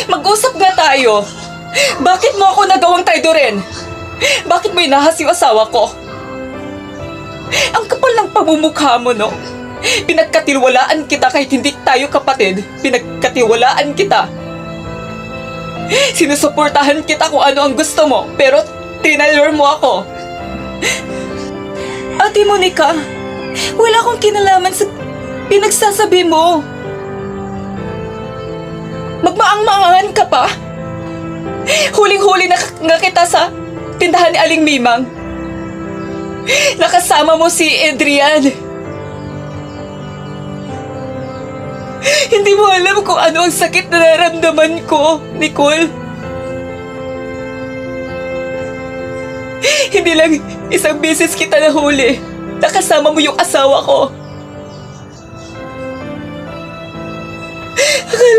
Mag-usap nga tayo. Bakit mo ako nagawang traidorin? Bakit mo inahas yung asawa ko? Ang kapal ng pamumukha mo, no? Pinagkatiwalaan kita kahit hindi tayo kapatid. Pinagkatiwalaan kita. Sinusuportahan kita kung ano ang gusto mo, pero tinalor mo ako. Ate Monica, wala akong kinalaman sa pinagsasabi mo. Magmaang-maangan ka pa. Huling-huli na nga kita sa tindahan ni Aling Mimang. Nakasama mo si Adrian. Hindi mo alam kung ano ang sakit na nararamdaman ko, Nicole. Hindi lang isang beses kita nahuli. Nakasama mo yung asawa ko.